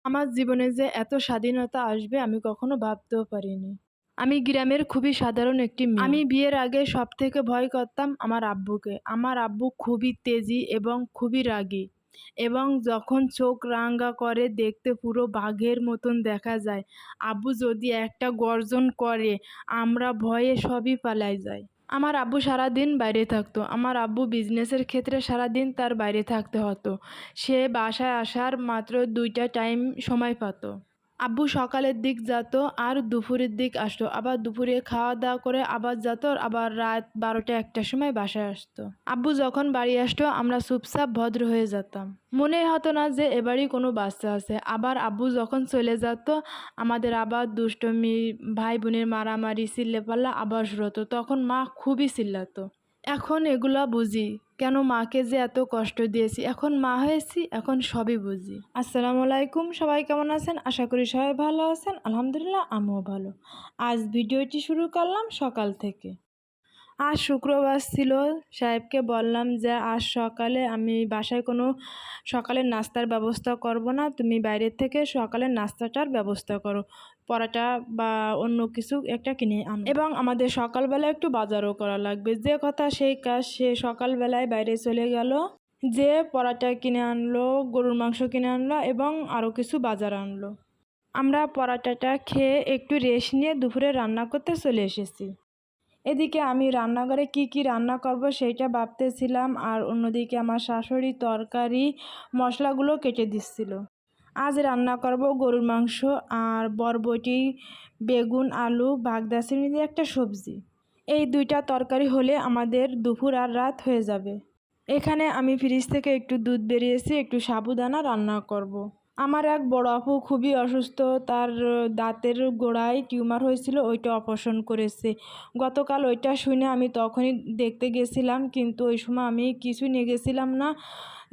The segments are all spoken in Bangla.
আমার জীবনে যে এত স্বাধীনতা আসবে আমি কখনো ভাবতেও পারিনি। আমি গ্রামের খুবই সাধারণ একটি মেয়ে। আমি বিয়ের আগে সবথেকে ভয় করতাম আমার আব্বুকে। আমার আব্বু খুবই তেজি এবং খুবই রাগী এবং যখন চোখ রাঙা করে দেখতে পুরো বাঘের মতন দেখা যায়। আব্বু যদি একটা গর্জন করে আমরা ভয়ে সবই পালাই যাই। আমার আব্বু সারাদিন বাইরে থাকতো। আমার আব্বু বিজনেসের ক্ষেত্রে সারাদিন তার বাইরে থাকতে হতো। সে বাসায় আসার মাত্র ২টা টাইম সময় পেত। আব্বু সকালের দিক যেত আর দুপুরের দিক আসতো। আবার দুপুরে খাওয়া-দাওয়া করে আবার যেত, আবার রাত ১২টা-১টার সময় বাসায় আসতো। আব্বু যখন বাড়ি আসতো আমরা চুপচাপ ভদ্র হয়ে যেতাম। মনেই হতো না যে এবারই কোনো বাচ্চা আছে। আবার আব্বু যখন চলে যেত আমাদের আবার দুষ্টুমি, ভাই-বোনের মারামারি, চিল্লাপাল্লা আবার শুরু হতো। তখন মা খুবই চিল্লাতো। এখন এগুলা বুঝি, কেন মাকে যে এত কষ্ট দিয়েছি। এখন মা হয়েছি, এখন সবই বুঝি। আসসালামু আলাইকুম, সবাই কেমন আছেন? আশা করি সবাই ভালো আছেন। আলহামদুলিল্লাহ আমিও ভালো। আজ ভিডিওটি শুরু করলাম সকাল থেকে। আজ শুক্রবার ছিল। সাহেবকে বললাম যে আজ সকালে আমি বাসায় কোনো সকালের নাস্তার ব্যবস্থা করব না, তুমি বাইরের থেকে সকালের নাস্তাটার ব্যবস্থা করো, পরোটা বা অন্য কিছু একটা কিনে আনো, এবং আমাদের সকালবেলা একটু বাজারও করা লাগবে। যে কথা সেই কাজ। সে সকালবেলায় বাইরে চলে গেল, যে পরোটা কিনে আনলো, গরুর মাংস কিনে আনলো এবং আরও কিছু বাজার আনলো। আমরা পরোটাটা খেয়ে একটু রেস্ট নিয়ে দুপুরে রান্না করতে চলে এসেছি। এদিকে আমি রান্নাঘরে কি কি রান্না করব সেইটা ভাবতেছিলাম, আর অন্যদিকে আমার শাশুড়ি তরকারি মশলাগুলো কেটে দিচ্ছিল। আজ রান্না করব গরুর মাংস আর বরবটি, বেগুন, আলু, বাগদা দিয়ে একটা সবজি। এই দুইটা তরকারি হলে আমাদের দুপুর আর রাত হয়ে যাবে। এখানে আমি ফ্রিজ থেকে একটু দুধ বেরিয়েছি, একটু সাবুদানা রান্না করব। আমার এক বড় আপু খুবই অসুস্থ, তার দাঁতের গোড়ায় টিউমার হয়েছিল, ওইটা অপারেশন করেছে। গতকাল ওইটা শুনে আমি তখনই দেখতে গেছিলাম, কিন্তু ওই সময় আমি কিছু নিয়ে গেছিলাম না।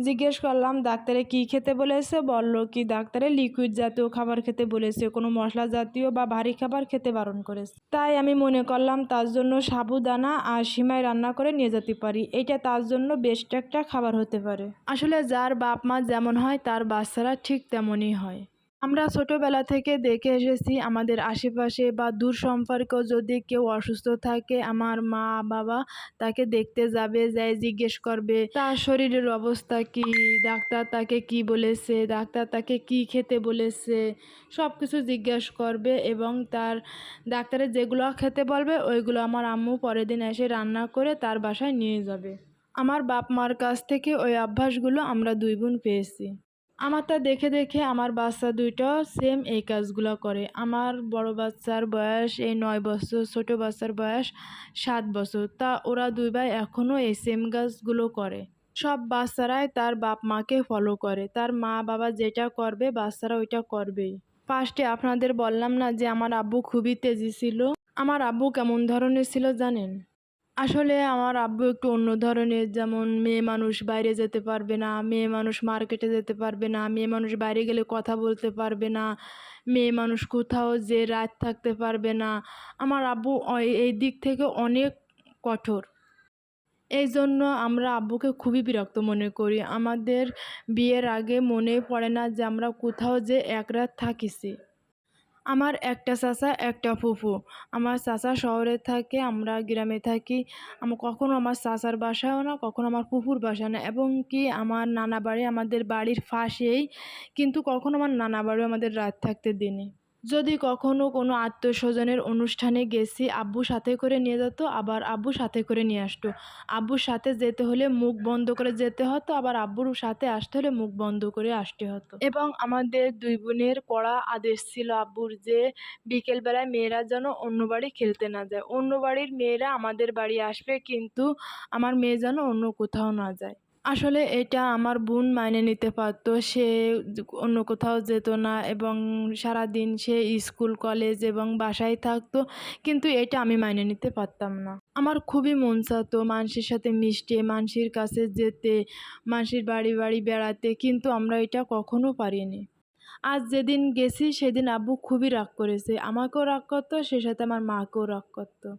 জিজ্ঞেস করলাম ডাক্তারে কি খেতে বলেছে, বলল কি ডাক্তারে লিকুইড জাতীয় খাবার খেতে বলেছে, কোনো মশলা জাতীয় বা ভারী খাবার খেতে বারণ করেছে। তাই আমি মনে করলাম তার জন্য সাবুদানা আর সিমাই রান্না করে নিয়ে যেতে পারি, এটা তার জন্য বেস্ট একটা খাবার হতে পারে। আসলে যার বাপ মা যেমন হয় তার বাচ্চারা ঠিক তেমনই হয়। আমরা ছোটবেলা থেকে দেখে এসেছি আমাদের আশেপাশে বা দূর সম্পর্ক যদি কেউ অসুস্থ থাকে, আমার মা বাবা তাকে দেখতে যাবে, যাই জিজ্ঞেস করবে তার শরীরের অবস্থা কি, ডাক্তার তাকে কি বলেছে, ডাক্তার তাকে কি খেতে বলেছে, সব কিছু জিজ্ঞেস করবে এবং তার ডাক্তারের যেগুলো খেতে বলবে ওইগুলো আমার আম্মু পরের দিন এসে রান্না করে তার বাসায় নিয়ে যাবে। আমার বাপ মার কাছ থেকে ওই অভ্যাসগুলো আমরা দুই বোন পেয়েছি। আমারটা দেখে দেখে আমার বাচ্চা দুইটাও সেম এই কাজগুলো করে। আমার বড় বাচ্চার বয়স এই 9 বছর, ছোট বাচ্চার বয়স 7 বছর। তা ওরা দুই ভাই এখনও এই সেম কাজগুলো করে। সব বাচ্চারাই তার বাপ মাকে ফলো করে, তার মা বাবা যেটা করবে বাচ্চারা ওইটা করবেই। ফার্স্টে আপনাদের বললাম না যে আমার আব্বু খুবই তেজি ছিল। আমার আব্বু কেমন ধরনের ছিল জানেন? আসলে আমার আব্বু একটু অন্য ধরনের, যেমন মেয়ে মানুষ বাইরে যেতে পারবে না, মেয়ে মানুষ মার্কেটে যেতে পারবে না, মেয়ে মানুষ বাইরে গেলে কথা বলতে পারবে না, মেয়ে মানুষ কোথাও যে রাত থাকতে পারবে না। আমার আব্বু এই দিক থেকে অনেক কঠোর। এই জন্য আমরা আব্বুকে খুবই বিরক্ত মনে করি। আমাদের বিয়ের আগে মনে পড়ে না যে আমরা কোথাও যে এক রাত থাকিছি। আমার একটা চাচা একটা ফুফু। আমার চাচা শহরে থাকে, আমরা গ্রামে থাকি। কখনো আমার চাচার বাসায়ও না, কখনো আমার ফুফুর বাসায় না, এবং কি আমার নানা বাড়ি আমাদের বাড়ির পাশেই, কিন্তু কখনো আমার নানা বাড়িও আমাদের রাত থাকতে দেয়নি। যদি কখনো কোনো আত্মীয়স্বজনের অনুষ্ঠানে গেছি আব্বু সাথে করে নিয়ে যেত, আবার আব্বু সাথে করে নিয়ে আসতো। আব্বুর সাথে যেতে হলে মুখ বন্ধ করে যেতে হতো, আবার আব্বুর সাথে আসতে হলে মুখ বন্ধ করে আসতে হতো। এবং আমাদের দুই বোনের কড়া আদেশ ছিল আব্বুর যে বিকেলবেলায় মেয়েরা যেন অন্য বাড়ি খেলতে না যায়। অন্য বাড়ির মেয়েরা আমাদের বাড়ি আসবে, কিন্তু আমার মেয়ে যেন অন্য কোথাও না যায়। আসলে এটা আমার বোন মাইনে নিতে পারত, সে অন্য কোথাও যেত না এবং সারাদিন সে স্কুল কলেজ এবং বাসায় থাকতো, কিন্তু এটা আমি মাইনে নিতে পারতাম না। আমার খুবই মন চাইতো মানুষের সাথে মিশতে, মানুষের কাছে যেতে, মানুষের বাড়ি বাড়ি বেড়াতে, কিন্তু আমরা এটা কখনো পারিনি। আজ যেদিন গেছি সেদিন আব্বু খুবই রাগ করেছে, আমাকেও রাগ করতো, সে সাথে আমার মাকেও রাগ করতো।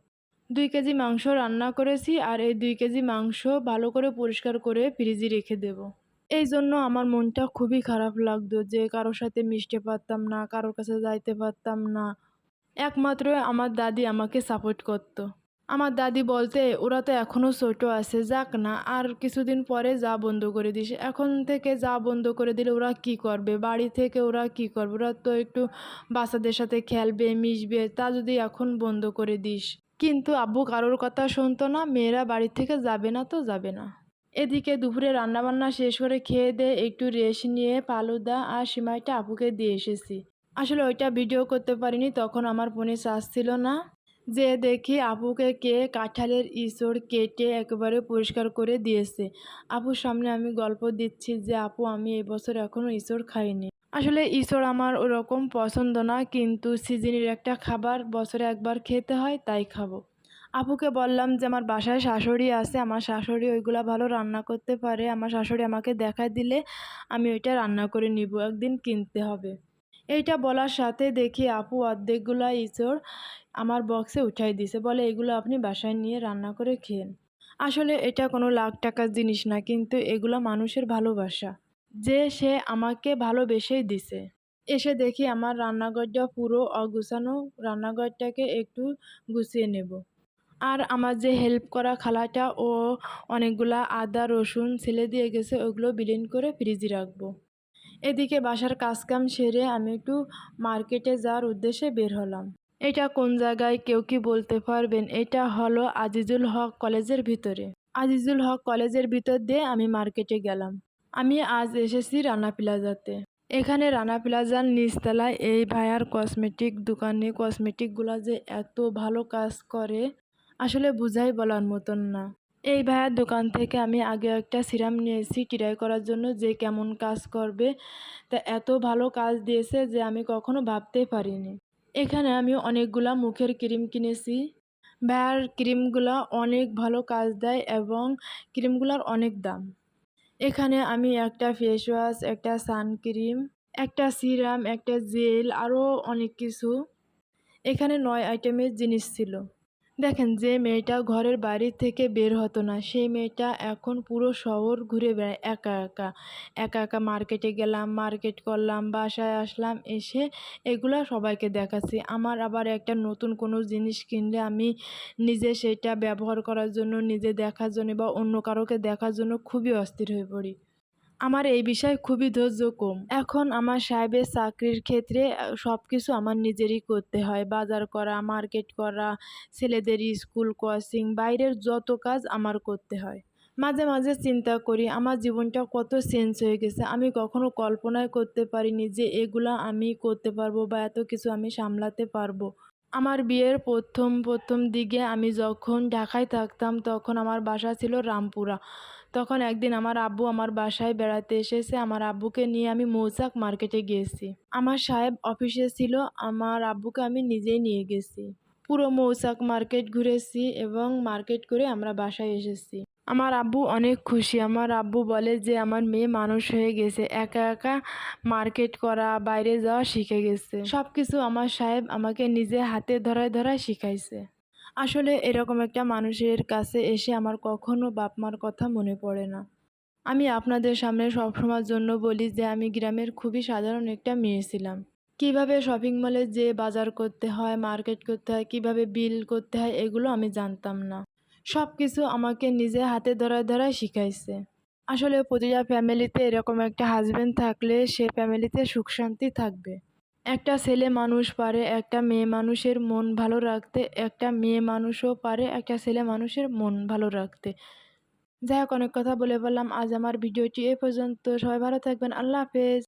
2 কেজি মাংস রান্না করেছি, আর এই 2 কেজি মাংস ভালো করে পরিষ্কার করে ফ্রিজে রেখে দেব। এই জন্য আমার মনটা খুবই খারাপ লাগতো যে কারোর সাথে মিশতে পারতাম না, কারোর কাছে যাইতে পারতাম না। একমাত্র আমার দাদি আমাকে সাপোর্ট করত। আমার দাদি বলতে, ওরা তো এখনও ছোট আছে, যাক না আর কিছুদিন পরে যা বন্ধ করে দিস। এখন থেকে যা বন্ধ করে দিলে ওরা কি করবে, বাড়ি থেকে ওরা কি করবে, ওরা তো একটু বাচ্চাদের সাথে খেলবে মিশবে, তা যদি এখন বন্ধ করে দিস। কিন্তু আব্বু কারোর কথা শুনতো না, মেয়েরা বাড়ি থেকে যাবে না তো যাবে না। এদিকে দুপুরে রান্নাবান্না শেষ করে খেয়ে দিয়ে একটু রেস্ট নিয়ে ফালুদা আর সিমাইটা আপুকে দিয়ে এসেছি। আসলে ওইটা ভিডিও করতে পারিনি, তখন আমার ফোনে চার্জ ছিল না। যে দেখি আপুকে কে কাঁঠালের ইঁচড় কেটে একেবারে পরিষ্কার করে দিয়েছে। আপুর সামনে আমি গল্প দিচ্ছি যে আপু আমি এবছর এখনও ইঁচড় খাইনি। আসলে ইঁচড় আমার ওরকম পছন্দ না, কিন্তু সিজনের একটা খাবার বছরে একবার খেতে হয়, তাই খাবো। আপুকে বললাম যে আমার বাসায় শাশুড়ি আছে, আমার শাশুড়ি ওইগুলা ভালো রান্না করতে পারে, আমার শাশুড়ি আমাকে দেখায় দিলে আমি ওইটা রান্না করে নিব, একদিন কিনতে হবে। এইটা বলার সাথে দেখি আপু অর্ধেকগুলা ইঁচড় আমার বক্সে উঠাই দিছে, বলে এগুলো আপনি বাসায় নিয়ে রান্না করে খেন। আসলে এটা কোনো লাখ টাকার জিনিস না, কিন্তু এগুলো মানুষের ভালোবাসা, যে সে আমাকে ভালোবেসেই দিছে। এসে দেখি আমার রান্নাঘরটা পুরো অগুছানো, রান্নাঘরটাকে একটু গুছিয়ে নেব। আর আমার যে হেল্প করা খালাটা ও অনেকগুলা আদা রসুন ছেলে দিয়ে গেছে, ওগুলো ব্লেন্ড করে ফ্রিজে রাখবো। এদিকে বাসার কাজকাম সেরে আমি একটু মার্কেটে যাওয়ার উদ্দেশ্যে বের হলাম। এটা কোন জায়গায় কেউ কি বলতে পারবেন? এটা হলো আজিজুল হক কলেজের ভিতরে। আজিজুল হক কলেজের ভিতর দিয়ে আমি মার্কেটে গেলাম। আমি আজ এসেছি রানা প্লাজাতে। এখানে রানা প্লাজার নিচতলায় এই ভাইয়ার কসমেটিক দোকানে কসমেটিকগুলো যে এত ভালো কাজ করে, আসলে বুঝাই বলার মতন না। এই ভাইয়ার দোকান থেকে আমি আগে একটা সিরাম নিয়েছি ট্রাই করার জন্য যে কেমন কাজ করবে, তা এত ভালো কাজ দিয়েছে যে আমি কখনো ভাবতেই পারিনি। এখানে আমি অনেকগুলা মুখের ক্রিম কিনেছি। ভাইয়ার ক্রিমগুলা অনেক ভালো কাজ দেয় এবং ক্রিমগুলার অনেক দাম। এখানে আমি একটা ফেস ওয়াশ, একটা সানক্রিম, একটা সিরাম, একটা জেল আরও অনেক কিছু, এখানে ৯ আইটেমের জিনিস ছিল। দেখেন, যে মেয়েটা ঘরের বাড়ি থেকে বের হতো না, সেই মেয়েটা এখন পুরো শহর ঘুরে বেড়ায় একা একা। একা একা মার্কেটে গেলাম, মার্কেট করলাম, বাসায় আসলাম, এসে এগুলা সবাইকে দেখাচ্ছি। আমার আবার একটা নতুন কোনো জিনিস কিনলে আমি নিজে সেটা ব্যবহার করার জন্য, নিজে দেখার জন্য বা অন্য কারোকে দেখার জন্য খুবই অস্থির হয়ে পড়ি। আমার এই বিষয়ে খুবই ধৈর্য কম। এখন আমার সাহেবের চাকরির ক্ষেত্রে সব কিছু আমার নিজেরই করতে হয়। বাজার করা, মার্কেট করা, ছেলেদের স্কুল, কোচিং, বাইরের যত কাজ আমার করতে হয়। মাঝে মাঝে চিন্তা করি আমার জীবনটা কত চেঞ্জ হয়ে গেছে। আমি কখনো কল্পনাই করতে পারিনি যে এগুলা আমি করতে পারবো বা এত কিছু আমি সামলাতে পারবো। আমার বিয়ের প্রথম দিকে আমি যখন ঢাকায় থাকতাম, তখন আমার বাসা ছিল রামপুরা। তখন একদিন আমার আব্বু আমার বাসায় বেড়াতে এসেছে। আমার আব্বুকে নিয়ে আমি মৌচাক মার্কেটে গিয়েছি। আমার সাহেব অফিসে ছিল, আমার আব্বুকে আমি নিজেই নিয়ে গেছি। পুরো মৌচাক মার্কেট ঘুরেছি এবং মার্কেট করে আমরা বাসায় এসেছি। আমার আব্বু অনেক খুশি। আমার আব্বু বলে যে আমার মেয়ে মানুষ হয়ে গেছে, একা একা মার্কেট করা, বাইরে যাওয়া শিখে গেছে। সব কিছু আমার সাহেব আমাকে নিজে হাতে ধরায় ধরায় শিখাইছে। আসলে এরকম একটা মানুষের কাছে এসে আমার কখনো বাপ মার কথা মনে পড়ে না। আমি আপনাদের সামনে সবসময়ের জন্য বলি যে আমি গ্রামের খুবই সাধারণ একটা মেয়ে ছিলাম। কিভাবে শপিং মলে যেয়ে বাজার করতে হয়, মার্কেট করতে হয়, কিভাবে বিল করতে হয়, এগুলো আমি জানতাম না। সব কিছু আমাকে নিজে হাতে ধরায় ধরায় শিখাইছে। আসলে প্রতিটা ফ্যামিলিতে এরকম একটা হাজবেন্ড থাকলে সে ফ্যামিলিতে সুখ শান্তি থাকবে। একটা ছেলে মানুষ পারে একটা মেয়ে মানুষের মন ভালো রাখতে, একটা মেয়ে মানুষও পারে একটা ছেলে মানুষের মন ভালো রাখতে। যাই হোক, অনেক কথা বলে বললাম। আজ আমার ভিডিওটি এ পর্যন্ত। সবাই ভালো থাকবেন। আল্লাহ হাফেজ।